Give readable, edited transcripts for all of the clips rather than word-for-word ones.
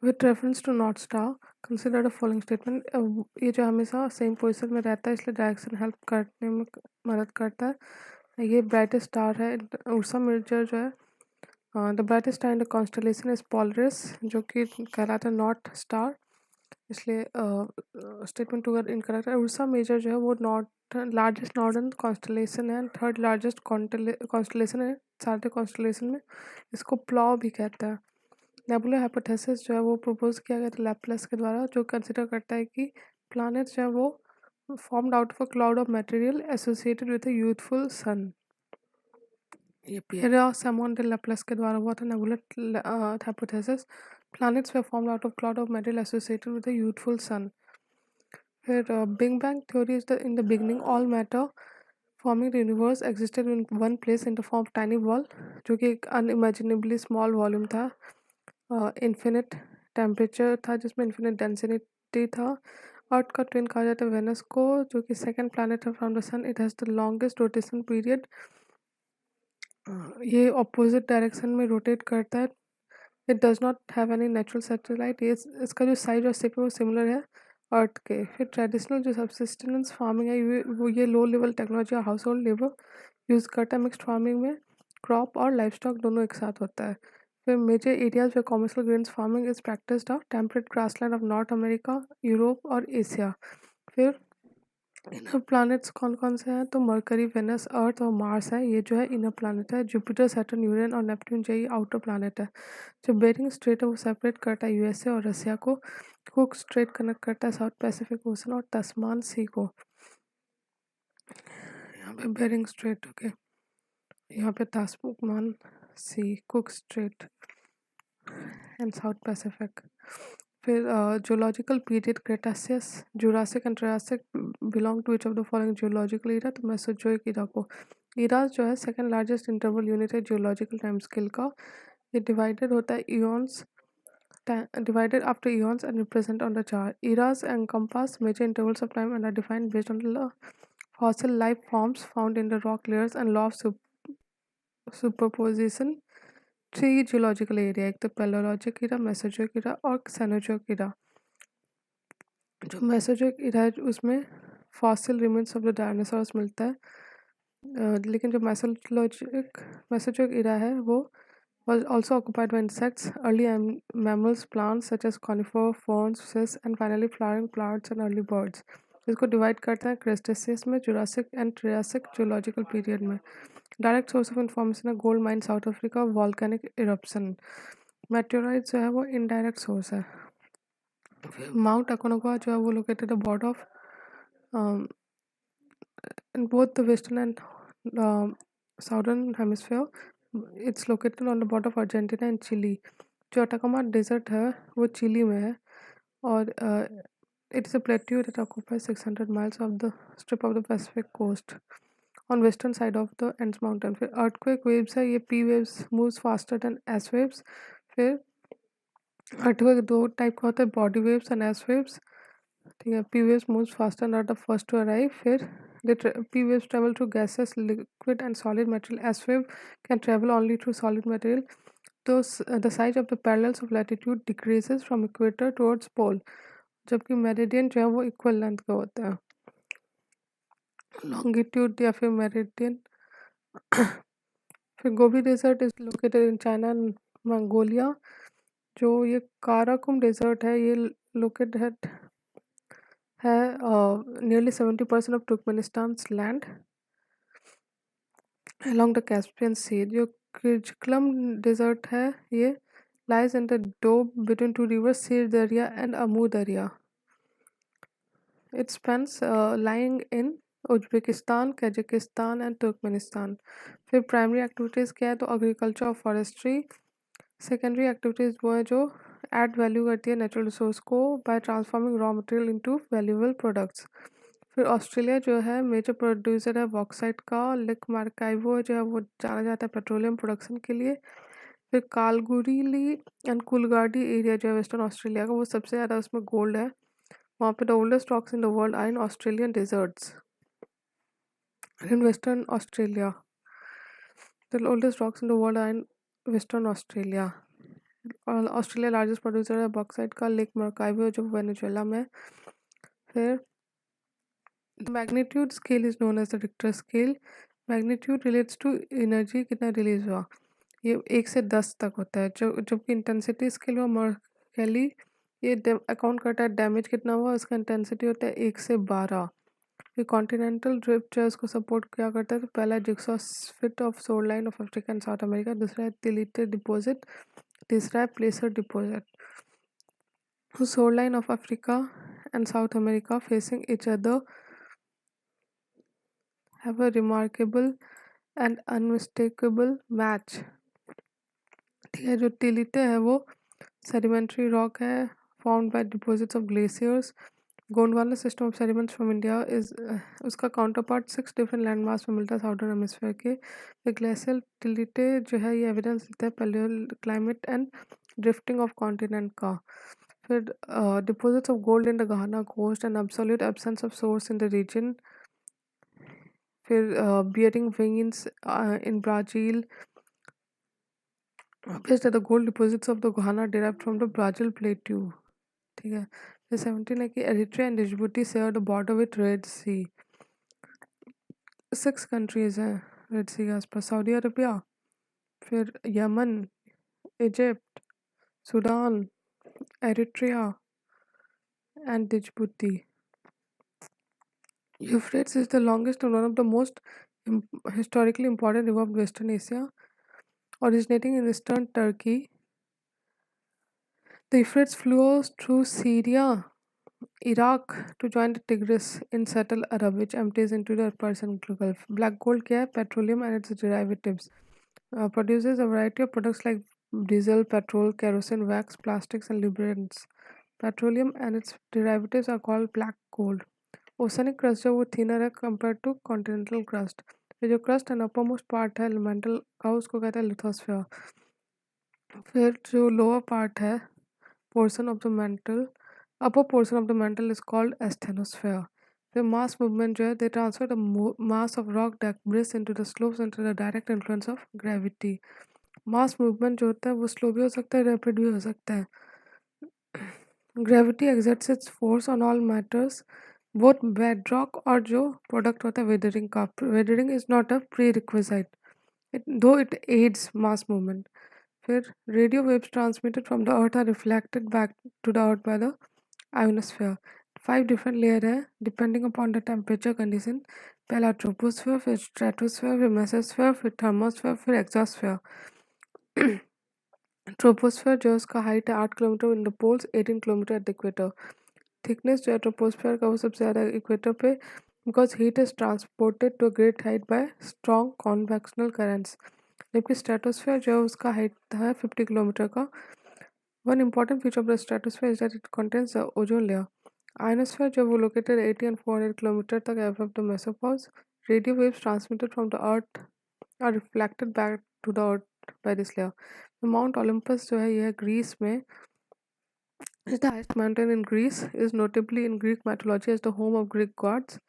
With reference to north star consider the following statement. ये जो हमेशा सेम पोजीशन में रहता है इसलिए डायरेक्शन हेल्प करने में मदद करता है। ये ब्राइटेस्ट स्टार है उर्सा मेजर जो है। The brightest star in the constellation is Polaris जो कि कहलाता है नॉर्थ स्टार, इसलिए स्टेटमेंट टू इनकरेक्ट है। उर्सा मेजर जो है वो नॉर्थ लार्जेस्ट नॉर्दर्न कॉन्स्टलेशन है, थर्ड लार्जेस्ट कॉन्स्टलेशन है सारे कॉन्स्टलेशन में। इसको प्लॉ भी कहता है। नेबुलर हाइपोथेसिस जो है वो प्रपोज किया गया था लैपलेस के द्वारा, जो कंसिडर करता है कि प्लैनेट्स जो है वो formed out of a cloud of material associated with a youthful sun. ये पियरा सैमोन डे लैपलेस के द्वारा हुआ था nebular hypothesis. Planets were formed out of cloud of material associated with a youthful sun. फिर big bang theory is the in the beginning all matter forming the universe existed in one place in the form tiny ball, जो कि एक unimaginably small volume था। Infinite temperature था जिसमें infinite density था। अर्थ का twin कहा जाता है वेनस को, जो कि सेकंड प्लैनेट है from the sun. It has the longest rotation period. ये ऑपोजिट डायरेक्शन में रोटेट करता है। It does not have any natural satellite. ये इसका जो साइज और शेप है वो सिमिलर है अर्थ के। फिर ट्रेडिशनल जो सब्सिस्टेंस फार्मिंग है ये लो लेवल टेक्नोलॉजी और हाउस होल्ड लेबर यूज़ करता है। मिक्सड फार्मिंग में क्रॉप और लाइफ स्टॉक दोनों एक साथ होता है। फिर major areas where commercial grains farming is practised of temperate grassland of North America, Europe और एशिया। फिर इनर प्लैनेट्स कौन कौन से हैं, तो मरकरी, वेनस, अर्थ और मार्स है। ये जो है इनर प्लैनेट है। जुपिटर, सैटर्न, यूरेन और नेपट्टून जो ये आउटर प्लैनेट है। जो बेरिंग स्ट्रेट है वो सेपरेट करता है यूएसए और रसिया को। कुक स्ट्रेट कनेक्ट करता है साउथ पैसिफिक ओशन और तस्मान सी को। यहाँ पे बेरिंग स्ट्रेट, ओके, यहाँ पे Tasman Sea, Cook Strait and South Pacific. फिर geological period Cretaceous, Jurassic and Triassic belong to each of the following geological era. तो मेसोजोइक ईरा को, ईरास जो है सेकंड लार्जेस्ट इंटरवल यूनिट है geological time scale का। ये divided होता है eons, divided after eons and represent on the chart. Eras encompass major intervals of time and are defined based on the fossil life forms found in the rock layers and law of superposition. Three geological area, एक तो पैलोलॉजिक Ira, Mesozoic Ira और Cenozoic Ira. जो Mesozoic Ira है उसमें fossil remains of the dinosaurs मिलता है। लेकिन जो मेसोजोइक ईरा है वो was also occupied by insects, early mammals, plants such as conifer, ferns, fish, and finally flowering plants and early birds. इसको डिवाइड करते हैं क्रेस्टेसियस में, Jurassic and Triassic geological period में। डायरेक्ट सोर्स ऑफ इंफॉर्मेशन है gold mine south Africa, volcanic eruption. Meteorite जो है वो indirect source है। माउंट अकोनगुआ जो है वो located the border of in both the western and southern hemisphere. It's located on the border of Argentina and Chile. जो Atacama desert है वो चिली में है और it is a plateau that occupies 600 miles of the strip of the Pacific coast on western side of the Andes Mountain. फिर earthquake waves है, ये P waves moves faster than S waves. फिर earthquake दो type का होता है, body waves and S waves, ठीक है। P waves moves faster and are the first to arrive. फिर P waves travel through gases, liquid and solid material. S wave can travel only through solid material. Thus, the size of the parallels of latitude decreases from equator towards pole, जबकि meridian जो है वो equal length का होता है। Longitude या फिर meridian. फिर Gobi desert is located in China and Mongolia. जो ये काराकुम डेजर्ट है ये लोकेटेड है nearly 70% of Turkmenistan's land along the Caspian Sea. जो किर्जकलम डेजर्ट है ये lies in the doab between two rivers, Sir Darya and Amu Darya. It spans lying in Uzbekistan, Kazakhstan and Turkmenistan. फिर primary activities क्या है, तो agriculture और forestry. Secondary activities वो है जो ऐड वैल्यू करती है नेचुरल रिसोर्स को bye transforming raw material into valuable products. फिर ऑस्ट्रेलिया जो है मेजर प्रोड्यूसर है बॉक्साइट का। लेक मार्काइवो जो है वो जाना जाता है पेट्रोलियम प्रोडक्शन के लिए। फिर कालगुरीली एंड कुलगाडी एरिया जो है वेस्टर्न ऑस्ट्रेलिया का, वो सबसे ज़्यादा उसमें गोल्ड है। वहाँ पे the oldest rocks in the world are in Australian deserts in Western Australia. The oldest rocks in the world are in Western Australia. और ऑस्ट्रेलिया लार्जेस्ट प्रोड्यूसर है बॉक्साइट का, लेक मर्काइबो जो वेनेजुएला में है। फिर magnitude scale is known as the Richter scale. Magnitude relates to energy कितना release हुआ, ये 1 से 10 तक होता है। जबकि इंटेंसिटी स्केल हुआ मर्केली, ये अकाउंट करता है डैमेज कितना हुआ, इसका इंटेंसिटी होता है 1 से 12। ये कॉन्टिनेंटल ड्रिफ्ट जो है उसको सपोर्ट क्या करता है, तो पहला jigsaw fit of shoreline of Africa and South America, दूसरा है तिलिटे डिपॉजिट, तीसरा है placer deposit. Shoreline of Africa and South America facing each other have a remarkable and unmistakable match। ठीक है, जो टिलिटे है वो sedimentary rock है found by deposits of glaciers. Gondwana system of sediments from India is उसका counterpart 6 different land mass में मिलता है साउदर्न हेमिस्फीयर के। ग्लेशियल टिलिटे जो है ये एविडेंस देता है palaeoclimate and drifting of continent का। फिर deposits of gold in the Ghana coast and absolute absence of source in the region. फिर bearing veins in Brazil obvious that the gold deposits of the Ghana derived from the Brazil plateau। ठीक है। फिर 17 है कि Eritrea and Djibouti share the border with Red Sea. 6 countries हैं Red Sea के आसपास, Saudi Arabia, फिर Yemen, Egypt, Sudan, Eritrea and Djibouti. Euphrates is the longest and one of the most historically important river of Western Asia, originating in eastern Turkey. The Euphrates flows through Syria, Iraq to join the Tigris in Settle Arab, which empties into the Persian Gulf. Black gold क्या है? Petroleum and its derivatives. Produces a variety of products like diesel, petrol, kerosene, wax, plastics, and lubricants. Petroleum and its derivatives are called black gold. Oceanic crust जो वो thinner है compared to continental crust. ये जो crust and uppermost part है elemental का उसको कहते हैं lithosphere। फिर जो lower part है portion of the mantle, upper portion of the mantle is called asthenosphere। The mass movement जो है they transfer the mass of rock debris into the slopes under the direct influence of gravity। mass movement जो होता है वो slow भी हो सकता है, rapid भी हो सकता है। gravity exerts its force on all matters, both bedrock और जो product होता है weathering का। weathering is not a prerequisite, though it aids mass movement। फिर radio waves transmitted from the earth are reflected back to the earth by the ionosphere। 5 different layer है depending upon the temperature condition। पहला troposphere, फिर stratosphere, फिर mesosphere, फिर thermosphere, फिर exosphere। Troposphere जो है उसका हाइट है 8 kilometre in the poles, 18 kilometre at the equator. Thickness जो है ट्रोपोस्फेयर का वो सबसे ज़्यादा इक्वेटर पे, because heat is transported to great height by strong convectional currents. जबकि स्ट्रेटोस्फेयर जो है उसका हाइट है 50 किलोमीटर का। One important feature of the stratosphere is that it contains the ozone layer. Ionosphere जो वो लोकेटेड 80 and 400 किलोमीटर तक above the mesopause. Radio waves transmitted from the earth are reflected back to the earth by this layer. Mount Olympus जो है यह Greece में is the highest mountain in Greece, is notably in Greek mythology as the home of Greek gods.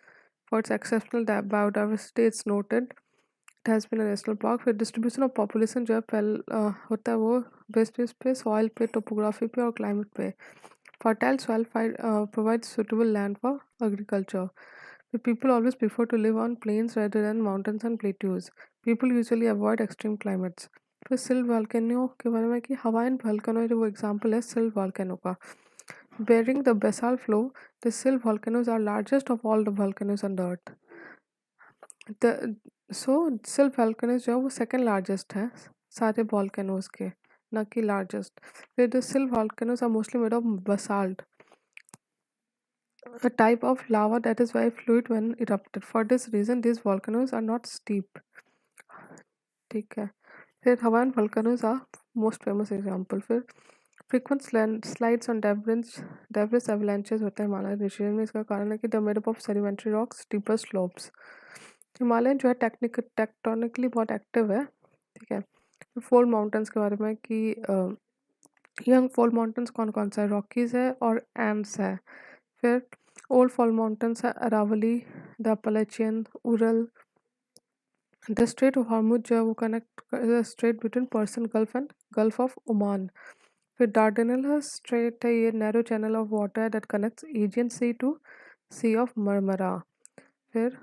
For its exceptional biodiversity, it's noted. It has been a national park। फिर distribution of population जो है होता है वो based पे, soil पे, topography पे और climate पे। Fertile soil provides suitable land for agriculture। The people always prefer to live on plains rather than mountains and plateaus। People usually avoid extreme climates। फिर सिल्ट वॉल्केनो के बारे में कि हवाइन वॉल्केनो जो वो एग्जाम्पल है silt volcano का। Bearing the basalt flow, the silt volcanoes are largest of all the volcanoes on the earth। silt volcanoes जो है वो सेकेंड लार्जेस्ट है सारे volcanoes के, ना कि लार्जेस्ट। फिर the silt volcanoes are mostly made of basalt, a type of lava that is very fluid when erupted। For this reason, these volcanoes are not steep। ठीक है। फिर Hawaiian volcanoes are most famous example। फिर frequent slides on debris avalanches होते हैं Himalaya reason में। इसका कारण है कि they are made up of sedimentary rocks, steeper slopes। Himalaya जो है टेक्टोनिकली बहुत एक्टिव है। ठीक है। फोल्ड माउंटेन्स के बारे में कि यंग फोल्ड माउंटेन्स कौन कौन सा है, रॉकीज है और एंड्स है। फिर ओल्ड फोल्ड माउंटेन्स है Aravalli, the Appalachian, Ural. The Strait of Hormuz जो है वो connect strait between Persian Gulf and Gulf of Oman. फिर Dardanelles Strait है, ये narrow channel of water that connects Aegean Sea to Sea of Marmara. फिर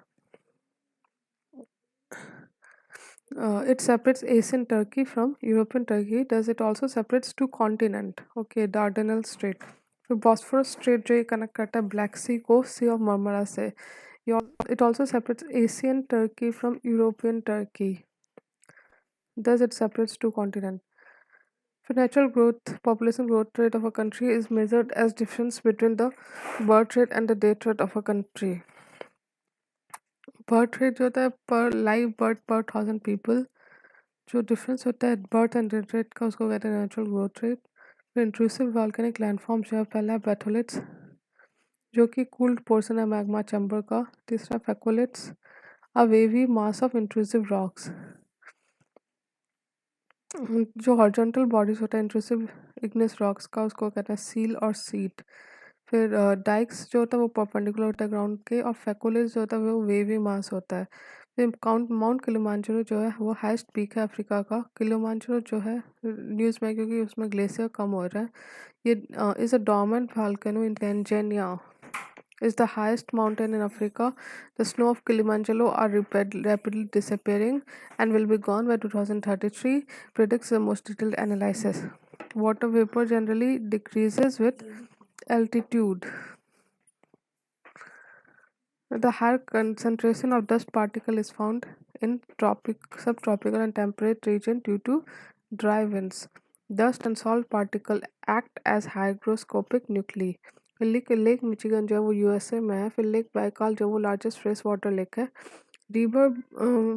it separates Asian Turkey from European Turkey. Does it also separates two continent? Okay, Dardanelles Strait. फिर Bosphorus Strait जो ये connect करता है Black Sea को Sea of Marmara से. It also separates Asian Turkey from European Turkey. Thus it separates two continents. For natural growth, population growth rate of a country is measured as difference between the birth rate and the death rate of a country. Birth rate जो होता है पर live birth पर 1000 people, जो difference होता है birth and death rate का उसको कहते हैं नेचुरल ग्रोथ रेट. फिर इंट्रूसिव वॉल्केनिक लैंडफॉर्म जो है, पहला बैथोलिट्स जो कि कूल्ड पोर्शन है मैग्मा चैम्बर का. तीसरा phacoliths, a wavy mass of intrusive rocks. जो हॉरिजॉन्टल बॉडीज होता है इंट्रूसिव इग्नियस रॉक्स का, उसको कहते हैं सील और सीट. फिर डाइक्स जो होता है वो परपेंडिकुलर होता है ग्राउंड के, और फैकोलिट्स जो होता है वो वेवी मास होता है. फिर माउंट किलिमांजारो जो है वो हाईएस्ट पीक है अफ्रीका का. किलिमांजारो जो है न्यूज़ में, क्योंकि उसमें ग्लेशियर कम हो रहा है, ये is a dormant volcano in Tanzania. Is the highest mountain in Africa. The snow of Kilimanjaro are rapidly disappearing and will be gone by 2033, predicts the most detailed analysis. Water vapor generally decreases with altitude. The higher concentration of dust particle is found in subtropical and temperate region due to dry winds. Dust and salt particle act as hygroscopic nuclei. Lake Michigan जो है वो USA में है. फिर lake Baikal जो वो largest fresh water lake है. River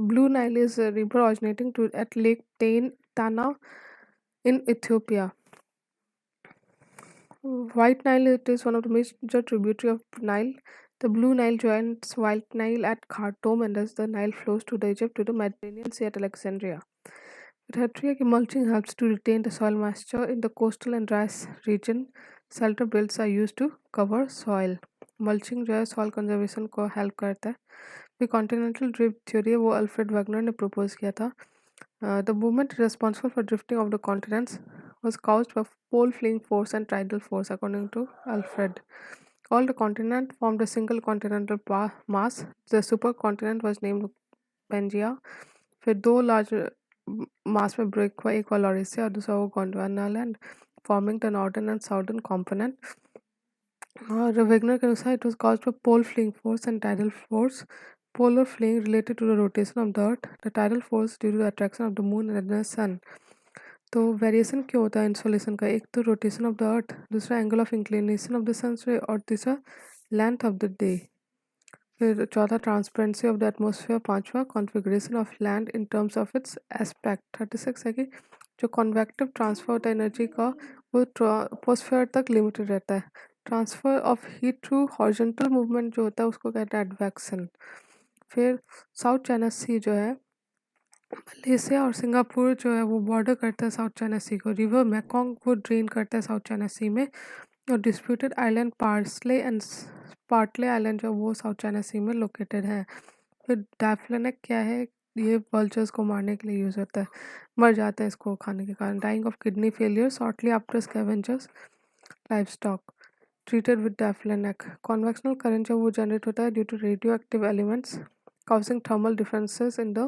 blue Nile is river originating to at Lake Tana in Ethiopia. White Nile, it is one of the major tributary of Nile. The Blue Nile joins White Nile at Khartoum, and thus the Nile flows to the Egypt to the Mediterranean Sea at Alexandria. Tertiary mulching helps to retain the soil moisture in the coastal and dry region. Shelter belts are used to cover soil. Mulching जो है soil conservation को help करता है. फिर continental drift theory है वो Alfred Wegener ने propose किया था. The movement responsible for drifting of the continents was caused by pole fleeing force and tidal force, according to Alfred. All the continents formed a single continental mass. The supercontinent was named Pangaea. फिर दो large mass में break हुआ, एक हुआ Laurasia और दूसरा हुआ Gondwanaland, forming the northern and southern component. और वेगनर के अनुसार it was caused by pole fleeing force and tidal force. Polar fleeing related to the rotation of the earth, the tidal force due to the attraction of the moon and the sun. तो variation क्यों होता है insolation का? एक तो rotation of the earth, दूसरा angle of inclination of the sun ray, और तीसरा लेंथ ऑफ द डे. फिर चौथा ट्रांसपेरेंसी ऑफ द एटमोसफियर, पांचवा configuration of land in terms of its aspect. 36 है कि जो कॉन्वेक्टिव ट्रांसफर होता है एनर्जी का वो एटमोसफियर तक लिमिटेड रहता है. Transfer of heat through horizontal movement जो होता है उसको कहते हैं एडवेक्शन. फिर साउथ चाइना सी जो है, मलेशिया और सिंगापुर जो है वो बॉर्डर करता है साउथ चाइना सी को. रिवर मैकोंग को ड्रेन करता है साउथ चाइना सी में. और डिस्प्यूटेड आइलैंड पार्टले आइलैंड जो वो साउथ चाइना सी में लोकेटेड है. फिर डायफ्लेनेक क्या है? ये वल्चर्स को मारने के लिए यूज़ होता है, मर जाते हैं इसको खाने के कारण. Dying of kidney failure shortly after scavengers livestock treated with diclofenac. Convectional current जो वो जनरेट होता है due to radioactive elements causing thermal differences in the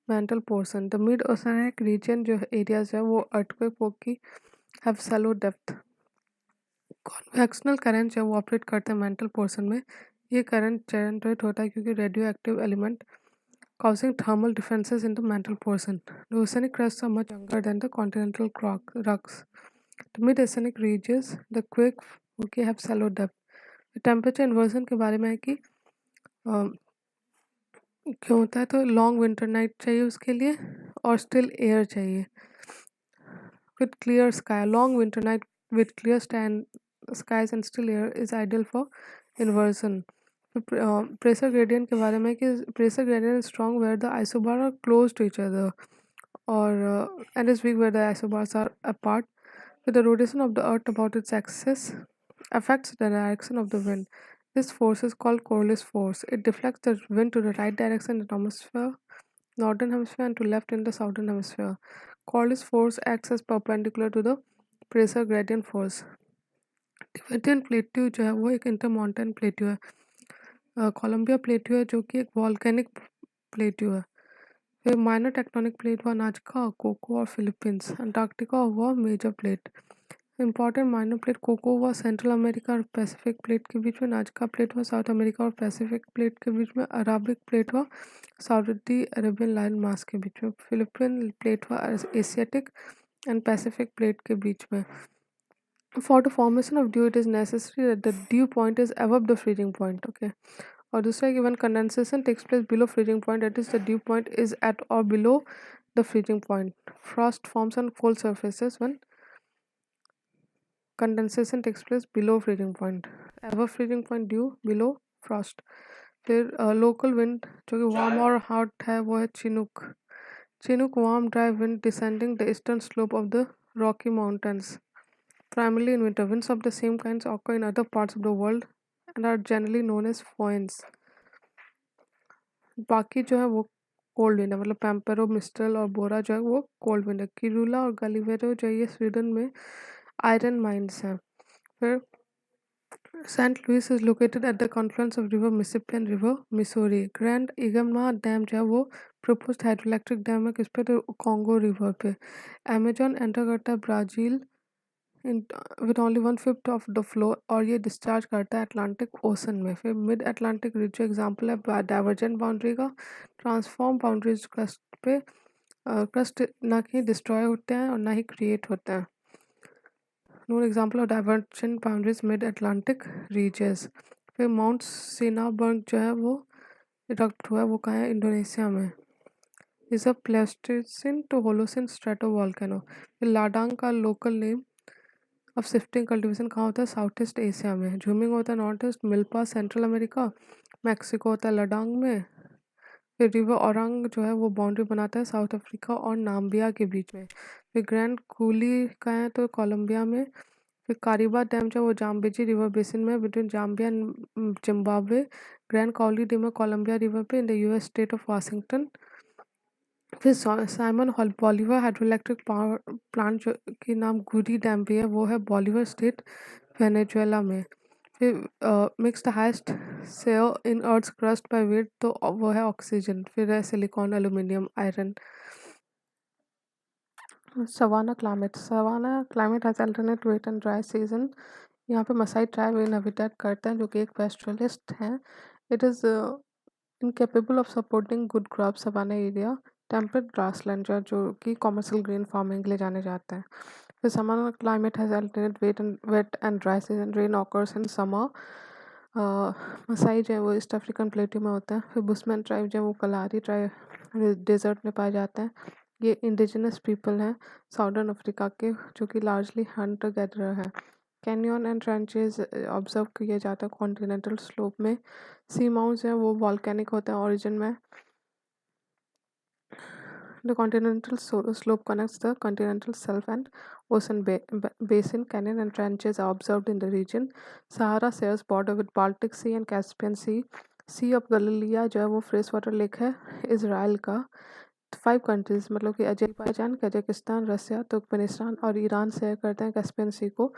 mantle portion. The mid-oceanic region जो areas है वो earthquake की have shallow depth. Convectional current जो वो ऑपरेट करते हैं मेंटल पोर्शन में. ये करंट जनरेट होता है क्योंकि radio active element causing thermal differences in the mantle portion. The oceanic crusts are much younger than the continental rocks. The mid-oceanic regions, the quake have shallow depth. Temperature inversion के बारे में है कि क्यों होता है, तो लॉन्ग विंटर नाइट चाहिए उसके लिए और स्टिल एयर चाहिए with clear sky. Long winter night with clear skies and still air is ideal for inversion. Pressure gradient के बारे में कि pressure gradient is strong where the isobars are close to each other or and is weak where the isobars are apart. With the rotation of the earth about its axis affects the direction of the wind. This force is called Coriolis force. It deflects the wind to the right direction in the hemisphere, northern hemisphere, and to left in the southern hemisphere. Coriolis force acts as perpendicular to the pressure gradient force. Tibetan plateau जो है वो एक intermountain plateau है। Colombia plateau है जो कि एक volcanic plateau है। फिर माइनर टेक्टोनिक प्लेट हुआ नाजका, कोको और फिलीपींस। अंटार्कटिका हुआ major plate. Important minor plate Cocos हुआ सेंट्रल अमेरिका और पैसिफिक प्लेट के बीच में। नाजका प्लेट हुआ साउथ अमेरिका और पैसिफिक प्लेट के बीच में। अराबिक प्लेट हुआ सऊदी अरेबियन लाइन मास के बीच में। फिलिपिन प्लेट हुआ एशियाटिक एंड पैसिफिक प्लेट के बीच में। For the formation of dew, it is necessary that the dew point is above the freezing point. Okay. और दूसरा है कि when condensation takes place below freezing point, that is the dew point is at or below the freezing point. Frost forms on cold surfaces when condensation takes place below freezing point. Above freezing point dew, below frost. फिर local wind जो कि warm और hot है वो है chinook. Chinook warm dry wind descending the eastern slope of the Rocky Mountains. Primarily in winter, winds of the same kinds occur in other parts of the world and are generally known as foehns. बाकी जो है वो cold wind है, मतलब पैम्पेरो, mistral और बोरा जो है वो कोल्ड विंड है। किरूला और गलीवेरो जो है ये स्वीडन में आयरन माइंस हैं। फिर Saint Louis is located at the confluence of river Mississippi and river Missouri. Grand इगमा डैम जो है वो प्रपोज्ड हाइड्रोइलेक्ट्रिक डैम है किस पे, तो कॉन्गो रिवर पे। अमेजोन एंटर करता है Brazil with only 1/5 of the flow और ये डिस्चार्ज करता है अटलांटिक ओशन में। फिर मिड अटलांटिक रिज जो एग्जाम्पल है डाइवर्जेंट बाउंड्री का। ट्रांसफॉर्म बाउंड्रीज क्रस्ट पे क्रस्ट ना कि डिस्ट्रॉय होते हैं और ना ही क्रिएट होते हैं। Known example of divergent boundaries mid Atlantic ridges. फिर माउंट सिनाबर्ग जो है वो इरप्ट हुआ है, वो कहाँ है, इंडोनेशिया में। Is a Pleistocene to Holocene stratovolcano. फिर लाडांग का लोकल नेम अब शिफ्टिंग कल्टीवेशन कहाँ होता है, साउथ ईस्ट एशिया में। झूमिंग होता है north east, milpa central America, Mexico होता है लडांग में। फिर रिवर औरंग जो है वो बाउंड्री बनाता है साउथ अफ्रीका और नाम्बिया के बीच में। फिर ग्रैंड कूली का है तो कोलंबिया में। फिर कारिबा डैम जो है वो जाम्बेजी रिवर बेसिन में between Zambia and Zimbabwe. Grand Coulee dam है कोलंबिया रिवर पे in the US state of Washington. फिर Simon Bolivar hydroelectric power plant जो की नाम गुडी डैम भी है वो है बॉलीवर स्टेट वेनेजुएला में। फिर mix the highest share in earth crust by weight तो वो है ऑक्सीजन। फिर है silicon, aluminium, iron. Savanna climate has alternate wet and dry season. यहाँ पे मसाई ट्राइब इनहैबिटेट करते हैं जो कि एक पेस्टरलिस्ट हैं। It is incapable of supporting good crops savanna area। Temperate grassland जो कि कमर्शियल ग्रीन फार्मिंग के लिए जाने जाते हैं। फिर summer climate has alternate wet and dry season. Rain occurs in summer. Maasai जो है वो ईस्ट अफ्रीकन प्लेटू में होता है। फिर बुशमैन ट्राइब जो है वो कलारी ट्राइब डेजर्ट में पाए जाते हैं। ये इंडिजिनस पीपल हैं साउदर्न अफ्रीका के जो कि लार्जली हंटर गैदरर हैं। कैनियन एंड ट्रेंचेस ऑब्जर्व किए जाते हैं कॉन्टिनेंटल स्लोप में। सी माउंट्स हैं वो वॉल्केनिक होते हैं ओरिजिन में। The continental slope connects the continental shelf and ocean basin. Canyon and trenches are observed in the region. Sahara shares border with Baltic Sea and Caspian Sea. Sea of Galilee जो है वो fresh water lake है Israel का। 5 countries मतलब कि Azerbaijan, Kazakhstan, रसिया, Turkmenistan और Iran share करते हैं कैस्पियन सी को।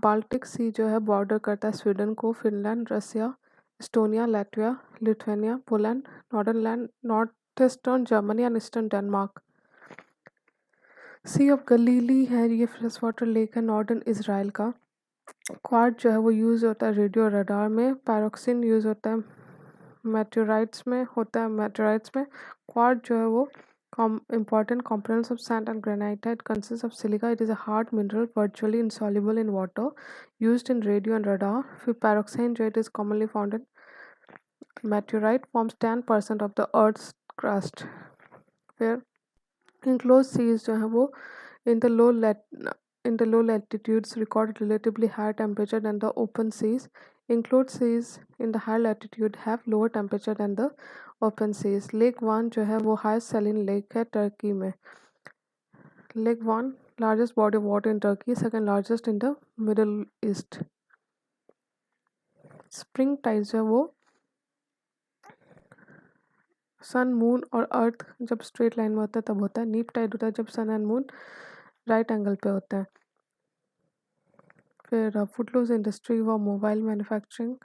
बाल्टिक सी जो है बॉर्डर करता है स्वीडन को, Finland, Russia, Estonia, Latvia, Lithuania, Poland, north eastern Germany and eastern Denmark. Sea of Galilee है ये फ्रेश वाटर लेक है नॉर्दर्न इसराइल का। क्वार्ट जो है वो यूज़ होता है रेडियो रडार में। पैरोक्सिन यूज़ होता है मेटेराइट्स में क्वार्ट जो है वो important components of sand and granite consists of silica. It is a hard mineral virtually insoluble in water used in radio and radar. फिर pyroxene जो it is commonly found in meteorite forms 10% of the earth's crust. फिर enclosed seas जो है वो in the low latitudes record relatively higher temperature than the open seas. Enclosed seas in the higher latitude have lower temperature than the open seas. Lake Van जो है वो highest saline lake है Turkey में। Lake Van largest body of water in Turkey, second largest in the Middle East. Spring tide जो है वो सन, moon और अर्थ जब स्ट्रेट लाइन में होता है तब होता है। नीप टाइड होता है जब सन एंड मून राइट एंगल पे होते हैं। फिर फुटलूज इंडस्ट्री व mobile manufacturing,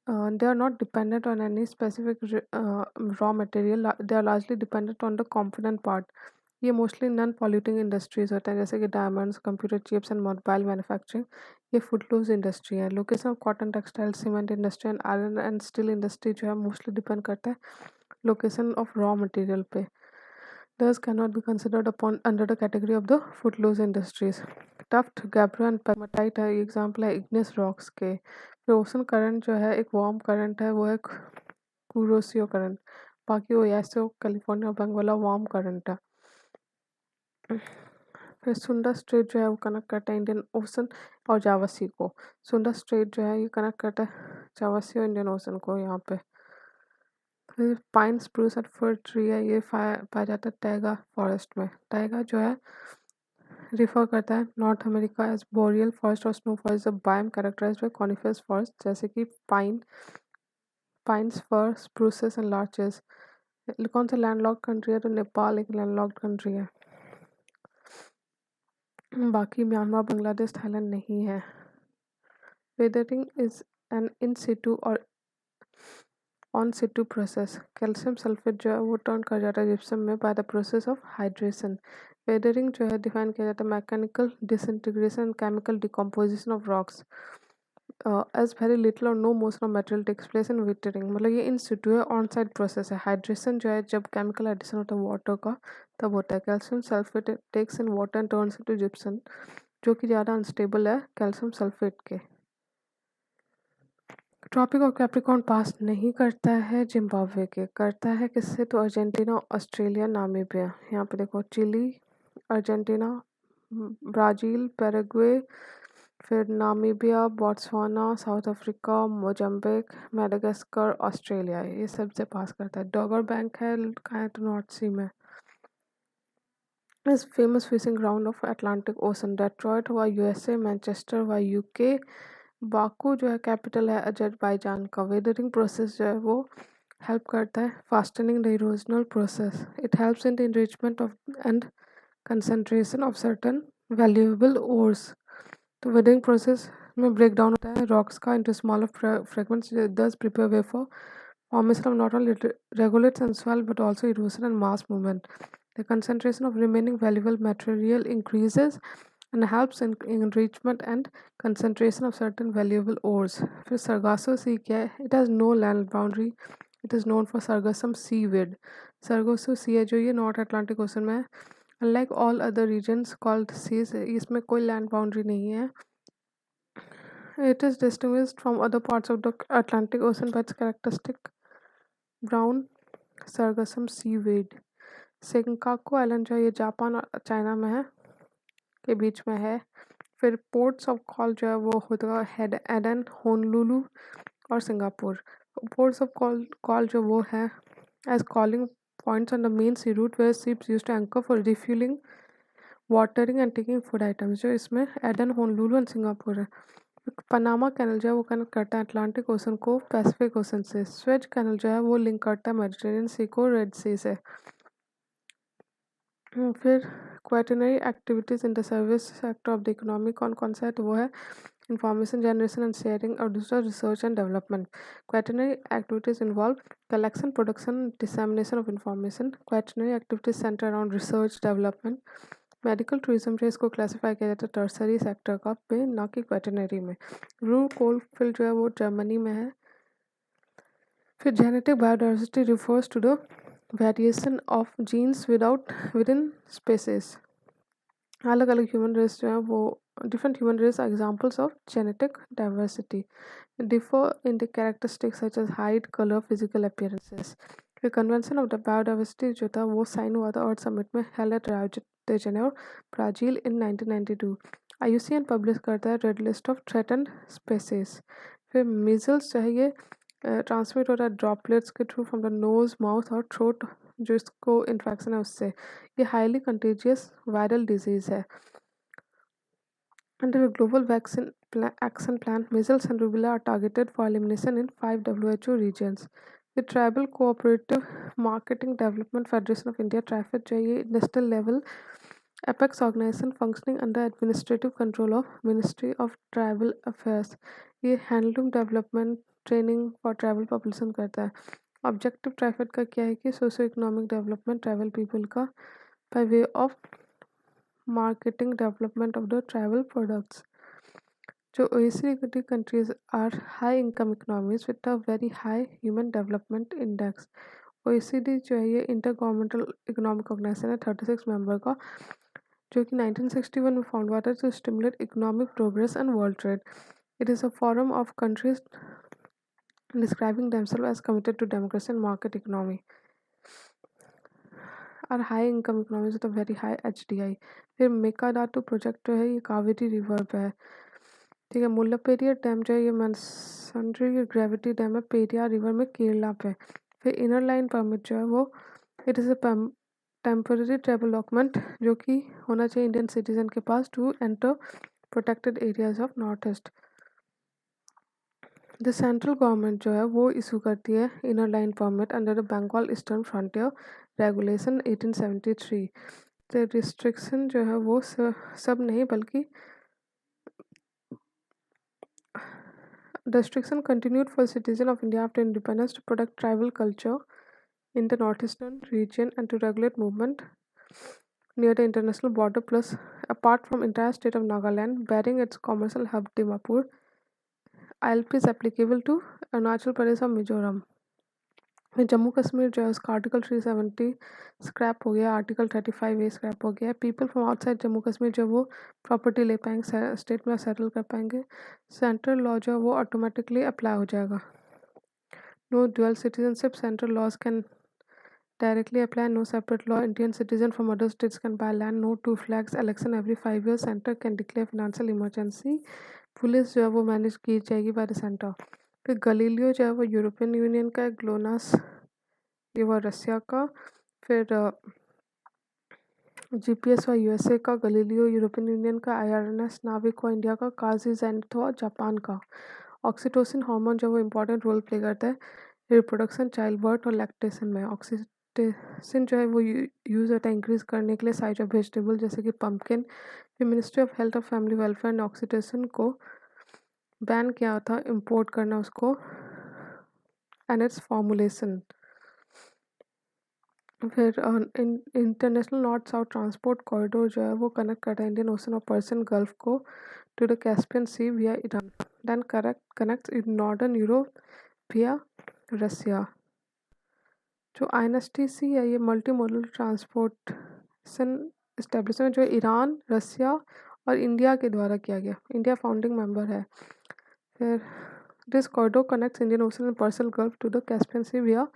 they are not dependent on any specific raw material. They are largely dependent on the component part. ये मोस्टली नॉन पॉल्यूटिंग इंडस्ट्रीज होते हैं जैसे कि diamonds, computer chips and mobile manufacturing. ये Footloose industry है। Location of cotton, textile, cement industry and iron and steel industry जो है mostly depend करता है लोकेशन ऑफ रॉ मटेरियल पे। Thus cannot be considered upon under the category of the footloose industries. Tuft, gabbro and pegmatite है example है igneous rocks के। फिर ocean current जो है एक वार्म करंट है, वो है कुरोसियो करंट। बाकी वो ओयासियो, कैलिफोर्निया, बंगाला वार्म करंट है। फिर सुंडा स्ट्रेट जो है वो कनेक्ट करता है इंडियन ओशन और जावा सी को। सुंडा स्ट्रेट जो है ये कनेक्ट करता है जावा सी और इंडियन ओशन को यहाँ पे। फिर pine, spruce and for tree है, ये पाया जाता है टैगा फॉरेस्ट में। टैगा जो है रिफर करता है North America as boreal forest और snow forest, biome characterized by coniferous forest जैसे कि पाइन्स, फर, स्प्रूसेस एंड लार्चेस। कौन सा लैंडलॉक्ड कंट्री है? तो नेपाल एक लैंडलॉक्ड कंट्री है। बाकी म्यांमार, बांग्लादेश, थाईलैंड नहीं है। Weathering is an in situ or on situ process. Calcium sulphate जो है वो टर्न कर जाता है जिप्सम में by the process of hydration. Weathering जो है डिफाइन किया जाता है mechanical disintegration and chemical decomposition of rocks as very little or no motion of material takes place in weathering. मतलब ये इन सिटू है, ऑन साइड प्रोसेस है। हाइड्रेशन जो है जब केमिकल एडिशन होता है वाटर का तब होता है। Calcium sulphate takes in water and turns into gypsum, जो कि ज़्यादा अनस्टेबल है कैल्शियम सल्फेट के। ट्रॉपिक ऑफ कैप्रिकॉर्न पास नहीं करता है जिम्बाब्वे के, करता है किससे? तो अर्जेंटीना, ऑस्ट्रेलिया, नामीबिया। यहाँ पे देखो चिली, अर्जेंटीना, ब्राज़ील, पैराग्वे, फिर Namibia, Botswana, south Africa, Mozambique, Madagascar, Australia, ये सबसे पास करता है। डॉगर बैंक है कहाँ है? तो नॉर्थ सी में। Is famous fishing ground of Atlantic ocean. Detroit हुआ यूएसए, मैनचेस्टर हुआ यूके, बाकू जो है कैपिटल है अजरबैजान का। वेदरिंग प्रोसेस जो है वो हेल्प करता है fastening the erosional process. It helps in the enrichment of and concentration of certain valuable ores. तो वेदरिंग प्रोसेस में ब्रेक डाउन होता है रॉक्स का इनटू स्मॉलर फ्रेगमेंट्स, दस prepare way for formation of not only regulates and swell but also erosion and mass movement. The concentration of remaining valuable material increases and helps in enrichment and concentration of certain valuable ores. फिर Sargasso Sea क्या है? It has no land boundary. It is known for sargassum seaweed. Sargasso Sea है जो ये north Atlantic ocean में है। Unlike all other regions called seas, इसमें कोई land boundary नहीं है। It is distinguished from other parts of the Atlantic Ocean by its characteristic brown sargassum seaweed. Senkaku island जो है ये जापान और चाइना में है के बीच में है। फिर पोर्ट्स ऑफ कॉल जो है वो होता है एडन, होनोलुलु और सिंगापुर। पोर्ट्स ऑफ कॉल जो वो है as calling points on the main sea route where ships used to anchor for refuelling, watering and taking food items. जो इसमें एडन, होनोलुलु एंड सिंगापुर है। पनामा कैनल जो है वो कनेक्ट करता है अटलांटिक ओशन को पैसिफिक ओशन से। स्वेज कैनल जो है वो लिंक करता है मेडिटेरियन सी को रेड सी से। फिर quaternary activities in the service sector of the economy कौन कौन सा है? तो वो है इंफॉर्मेशन जनरेशन एंड शेयरिंग और दूसरा research and development. Quaternary activities involve collection, production, dissemination of information. Quaternary activities centre around research development. Medical tourism जो इसको क्लासीफाई किया जाता है टर्सरी सेक्टर का पे, ना कि वेटरनरी में। रूर कोल फील्ड जो है वो जर्मनी में है। फिर genetic biodiversity refers to the variation of genes within species. अलग अलग ह्यूमन रेस जो है वो different human race are examples of genetic diversity, differ in the characteristics such as height, colour, physical appearances. फिर convention of the biodiversity जो था वो sign हुआ था अर्थ समिट में held at Rio de Janeiro, Brazil इन 1992। IUCN publish करता है Red List of threatened species. फिर मीजल्स जो है ये ट्रांसमिट हो रहा है ड्रॉपलेट्स के through from the nose, mouth और थ्रोट, जो इसको इन्फेक्शन है उससे। ये हाईली कंटेजियस वायरल डिजीज़ है। Under a global vaccine action plan, measles and rubella are targeted for elimination in 5 WHO regions. The Tribal Cooperative Marketing Development Federation of India, TRIFED, जो है ये national level Apex organization functioning under administrative control of Ministry of Tribal Affairs. ये handloom development training for tribal population करता है। Objective TRIFED का क्या है कि socio economic development tribal people का by way of marketing development of the tribal products. जो OECD countries are high income economies with a very high human development index. OECD जो है ये इंटर गवर्नमेंटल इकोनॉमिक ऑर्गेनाइजेशन है 36 member का, जो कि 1961 में फाउंड हुआ था to stimulate economic progress and world trade. It is a forum of countries describing themselves as committed to democracy and market economy. और high income economy with a very high HDI. फिर मेकाडाटू project जो है ये Kaveri river पे है, ठीक है. मुल्लापेरिया dam जो है ये मैनसंड्री ग्रेविटी डैम है पेरियार रिवर में केरला पे. फिर इनर लाइन परमिट जो है वो it is a temporary travel document जो कि होना चाहिए इंडियन सिटीजन के पास to enter protected areas of north east. The central government जो है वो इशू करती है inner line permit under the Bengal eastern frontier regulation 1873. The restriction जो है वो सब नहीं बल्कि the restriction continued for citizens of India after independence to protect tribal culture in the northeastern region and to regulate movement near the international border. Plus, apart from entire state of Nagaland, bearing its commercial hub Dimapur, ILP is applicable to Arunachal Pradesh और मिजोरम. में जम्मू कश्मीर जो है उसका article 370 scrap हो गया, article 35A scrap हो गया. People from outside Jammu Kashmir जो वो प्रॉपर्टी ले पाएंगे, स्टेट में सेटल कर पाएंगे. सेंट्रल लॉ जो है वो ऑटोमेटिकली अप्लाई हो जाएगा. No dual citizenship, central laws can directly apply, no separate law. Indian citizen from other states can buy land, no two flags, election every 5 years, center can declare financial emergency. Police जो है वो manage की जाएगी by the centre. फिर Galileo जो है वो European union का है, ग्लोनास ये वो रसिया का. फिर GPS और USA का, गलीलियो यूरोपियन यूनियन का, IRNS नाविक हुआ इंडिया का, काजी जेंट हुआ जापान का. ऑक्सीटोसिन हार्मोन जो वो इम्पोर्टेंट रोल प्ले करता है रिप्रोडक्शन, चाइल्ड बर्थ और लैक्टेशन में. ऑक्सीटोसिन जो है वो यूज़ होता है इंक्रीज करने के लिए साइज ऑफ वेजिटेबल जैसे कि पम्पकिन. फिर मिनिस्ट्री ऑफ हेल्थ और फैमिली वेलफेयर ने ऑक्सीटोसिन को बैन किया था इंपोर्ट करना उसको एंड इट्स फॉर्मुलेशन. फिर international north south transport corridor जो है वो कनेक्ट करता है इंडियन ओशन और पर्सियन गल्फ को to the Caspian Sea via Iran. Then connects in northern Europe via Russia. जो INSTC है ये मल्टी मॉडल ट्रांसपोर्टेशन इस्टेब्लिशमेंट जो ईरान, रसिया और इंडिया के द्वारा किया गया. इंडिया फाउंडिंग मेंबर है. फिर this corridor connects Indian Ocean and Persian Gulf to the Caspian Sea via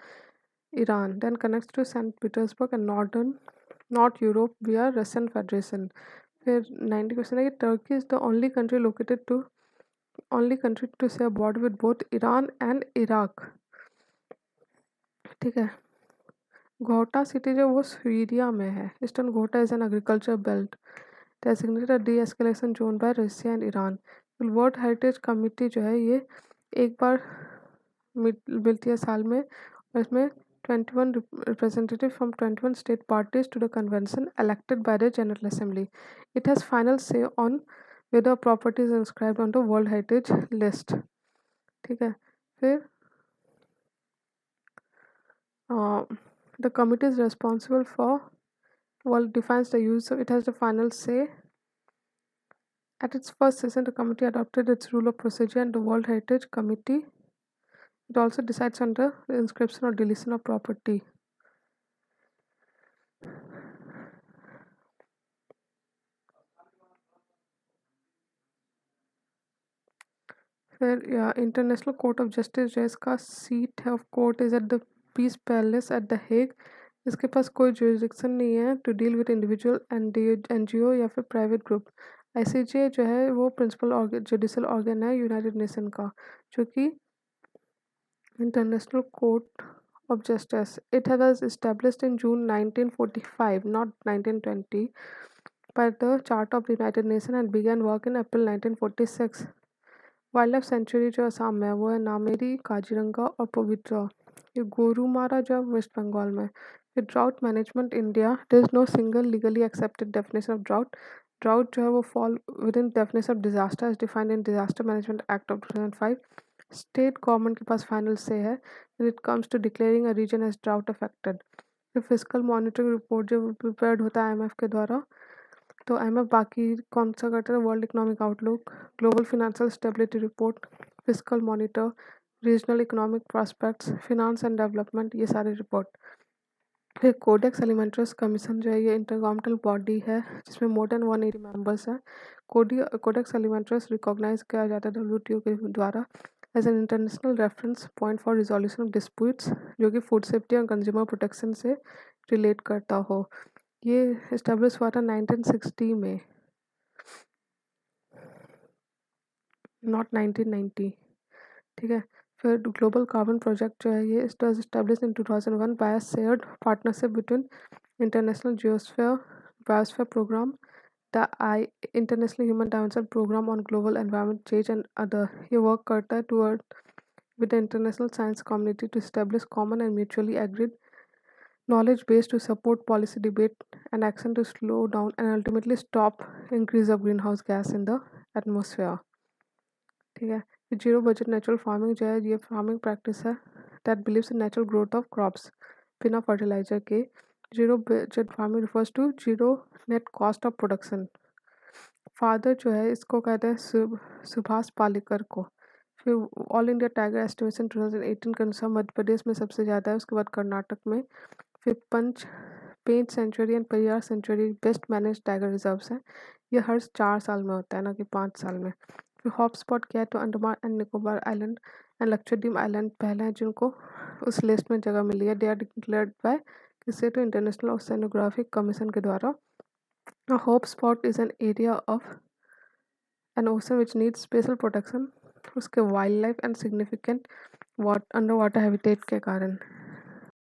Iran, then connects to St. Petersburg and North Europe via Russian Federation. फिर 90 question है कि Turkey is the only country to share border with both Iran and Iraq. ठीक है. घोटा city जो वो Syria में है. ईस्टर्न घोटा is an agriculture belt designated a D-escalation zone bye Russia and Iran. World heritage committee जो है ये एक बार मिलती है साल में और इसमें 21 representatives from 21 state parties to the convention elected by the General Assembly. It has final say on whether property is inscribed on the World Heritage List. ठीक है. फिर the committee is responsible for defines the use, so it has the final say. At its first session, the committee adopted its rule of procedure and the World Heritage Committee. It also decides on the inscription or deletion of property. फिर International Court of Justice जो है इसका seat है of court is at the Peace Palace at the Hague. इसके पास कोई jurisdiction नहीं है to deal with individual NGO या फिर प्राइवेट ग्रुप. ICJ जो है वो प्रिंसिपल जुडिशल ऑर्गन है यूनाइटेड नेशन का, जो कि International Court of Justice. It was established in June 1945 not 1920 by the Charter of the United Nations and began work in April 1946. Wild life sanctuary जो असम में है वो है नामेरी, काजीरंगा और पवित्रा. ये गोरुमारा जो है वेस्ट बंगाल में. कि drought management India, there is no single legally accepted definition of drought. Drought जो है वो fall within definition of disaster as defined in disaster management act of 2005। State government के पास फाइनल से है when it comes to declaring a region as drought affected। फिर physical monitoring report जो prepared होता है आईएमएफ के द्वारा, तो आईएमएफ बाकी कौन सा करता है, world economic outlook, global financial stability report, physical monitor, regional economic prospects, finance and development, ये सारे रिपोर्ट। फिर कोडेक्स एलिमेंट्रस कमीशन जो है ये इंटरगवर्नमेंटल बॉडी है जिसमें मोर देन 180 मेंबर्स हैं। कोडेक्स एलिमेंट्रस रिकॉग्नाइज किया जाता है डब्ल्यूटीओ के द्वारा as an international reference point for resolution of disputes, जो कि फूड सेफ्टी और कंज्यूमर प्रोटेक्शन से रिलेट करता हो। ये इस्टेब्लिश हुआ था 1960 में, नॉट 1990। ठीक है। फिर ग्लोबल कार्बन प्रोजेक्ट जो है ये was established in 2001 by a shared partnership between international biosphere programme, the I international human dimension programme on global environment change and other. ये वर्क करता है toward with the international science community to establish common and mutually agreed knowledge base to support policy debate and action to slow down and ultimately stop increase of greenhouse gas in the atmosphere। ठीक है। Zero budget natural farming जो है ये farming practice है that believes in natural growth of crops बिना fertiliser के। Zero budget farming refers to zero net cost of production. Father जो है इसको कहते हैं सुभाष पालेकर को। फिर ऑल इंडिया टाइगर एस्टिमेशन 2018 के अनुसार मध्य प्रदेश में सबसे ज़्यादा है, उसके बाद कर्नाटक में। फिर Pench sanctuary and Periyar sanctuary best manage tiger reserves हैं। ये हर 4 साल में होता है, ना कि 5 साल में। फिर हॉट स्पॉट क्या है तो Andaman and Nicobar island and Lakshadweep island पहले हैं जिनको उस लिस्ट में जगह मिली है। दे आर डिक्लेयर्ड बाय किससे तो इंटरनेशनल ओशनोग्राफिक कमीशन के द्वारा। Hot spot is an area of an ocean which needs special protection उसके wildlife and significant underwater habitat के कारण।